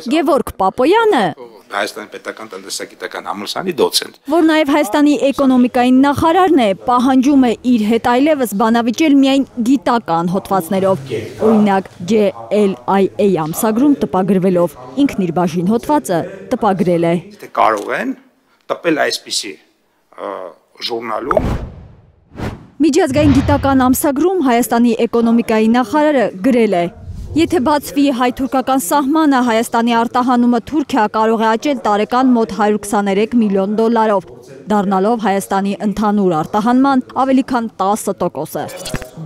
Գևորգ Պապոյանը, Հայաստանի պետական տնտեսագիտական համալսարանի դոցենտ, որ նաև Հայաստանի էկոնոմիկայի նախարարն է, պահանջում է իր հետ այլևս բանավիճել միայն գիտական հոդվածներով, օրինակ JLIA ամսագրում տպագրվելով, ինքն իր բաժին հոդվածը տպագրել է։ Եթե կարող են տպել այսպիսի ժուրնալում, Միջազգային գիտական ամսագրում Հայաստանի էկոնոմիկայի նախարարը գրել է. Եթե բացվի հայ-թուրքական սահմանը, Հայաստանի արտահանումը Թուրքիա կարող է աճել տարեկան մոտ 123 միլիոն դոլարով, դառնալով Հայաստանի ընդհանուր արտահանման ավելի քան 10%-ը։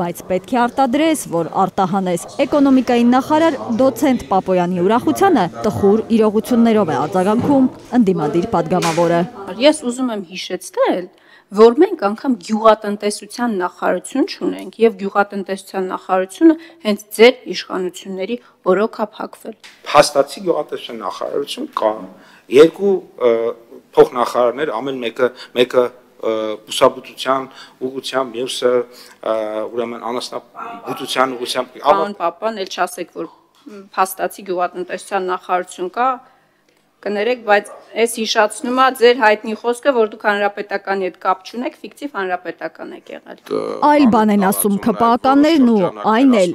Բայց պետք է արտադրես, որ արտահանես։ Էկոնոմիկայի նախարար դոցենտ Պապոյանի ուրախությանը տխուր իրողություններով է արձագանքում ընդդիմադիր падգամավորը։ Ես ուզում եմ հիշեցնել, որ մենք անգամ գյուղատնտեսության նախարարություն չունենք եւ գյուղատնտեսության նախարարությունը հենց ձեր իշխանությունների օրոք է փակվել։ Փաստացի գյուղատնտեսության նախարարություն կա, երկու փոխնախարարներ, ամեն մեկը բուսաբուծության ուղղությամբ, մյուսը ուրեմն անասնաբուծության ուղղությամբ։ Պարոն Պապան, ել չասեք, որ փաստացի գյուղատնտեսության նախարարություն կա, կներեք, բայց այս հիշացնում է ձեր հայտնի խոսքը, որ դուք հանրապետականի հետ կապ չունեք, ֆիկտիվ հանրապետական եք եղել։ Այլ բան են ասում ՔՊԱ-ականներն ու այն էլ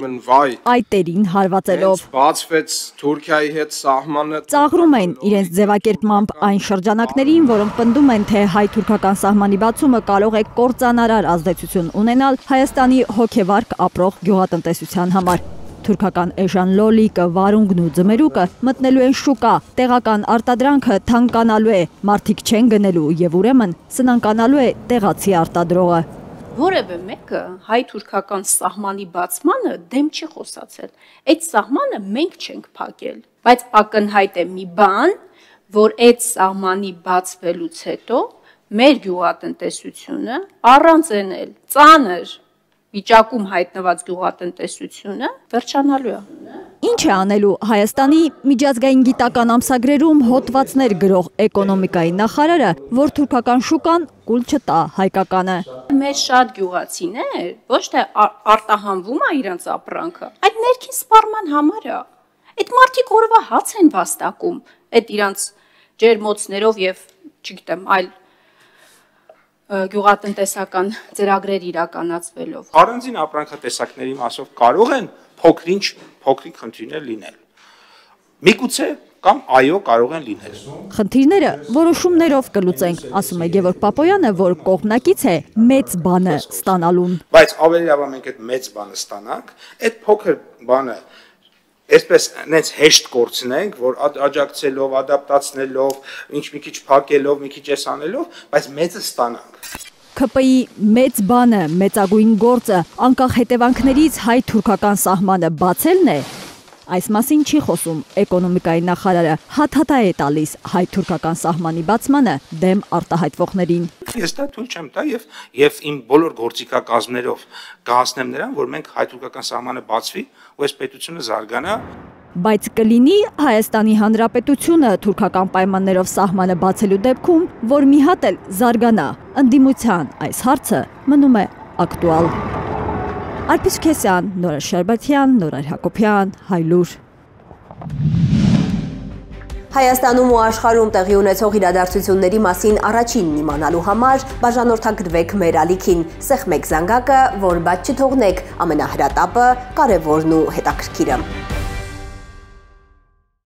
այտերին հարվածելով։ Բացվեց Թուրքիայի հետ սահմանը։ Ծաղրում են իրենց ձևակերպմամբ այն շրջանակներին, որոնք պնդում են, թե հայ-թուրքական սահմանի բացումը կարող է կործանարար ազդեցություն ունենալ Հայաստանի հոգեվարք ապրող գյուղատնտեսության համար։ Թուրքական էժան լոլիկը, վարունգն ու ձմերուկը մտնելու են շուկա, տեղական արտադրանքը թանկանալու է, մարդիկ չեն գնելու եւ ուրեմն սնանկանալու է տեղացի արտադրողը։ Որևէ մեկը հայ-թուրքական սահմանի բացմանը դեմ չի խոսացել։ Այդ սահմանը մենք չենք փակել, բայց ակնհայտ է մի բան, որ այդ սահմանի բացվելուց հետո մեր գյուղատնտեսությունը առանձնել ծանր վիճակում հայտնված գյուղատնտեսությունը վերջանալու է։ Ինչ է անելու Հայաստանի միջազգային գիտական ամսագրերում հոդվածներ գրող էկոնոմիկայի նախարարը, որ թուրքական շուկան կուլ չտա հայկականը։ Մեր շատ գյուղացիներ ոչ թե արտահանվում է իրենց ապրանքը, այդ ներքին սպառման համար է։ Այդ մարդիկ օրվա հաց են վաստակում, այդ իրենց ջերմոցներով եւ, չգիտեմ, այլ գյուղատնտեսական ծրագրեր իրականացվելով։ Առանձին ապրանքատեսակների մասով կարող են փոքրիկ խնդիրներ լինել։ Միգուցե կամ այո կարող են լինել։ Խնդիրները որոշումներով կլուծենք, ասում է Գևորգ Պապոյանը, որ կողմնակից է մեծ բանը ստանալուն։ Բայց ավելի լավ է մենք այդ մեծ բանը ստանանք, այդ փոքր բանը այսպես նենց հեշտ կորցնենք, որ աջակցելով, ադապտացնելով, ինչ մի քիչ փակելով, մի քիչ էսանելով, բայց մեծը ստանանք։ ՔՊ-ի մեծ բանը, մեծագույն գործը, անկախ հետևանքներից հայ-թուրքական սահմանը բացելն է, այս մասին չի խոսում էկոնոմիկայի նախարարը, հաթաթա է տալիս հայ-թուրքական սահմանի բացմանը դեմ արտահայտվողներին։ Ես դա թույլ չեմ տա եւ իմ բոլոր գործիքակազմներով կհասնեմ նրան, որ մենք հայ-թուրքական սահմանը բացվի ու այս պետությունը զարգանա։ Բայց կլինի Հայաստանի Հանրապետությունը թուրքական պայմաններով սահմանը բացելու դեպքում, որ մի հատ էլ զարգանա, ընդդիմության այս հարցը մնում է ակտուալ։ Արփիս Քեսյան, Նորա Շարբաթյան, Նորար Հակոբյան, Հայլուր։ Հայաստանում ու աշխարհում տեղի ունեցող իրադարձությունների մասին առաջինն իմանալու համար բաժանորդագրվեք մեր ալիքին, սեղմեք զանգակը, որ բաց չթողնեք ամենահրատապը, կարևորն ու հետաքրքիրը։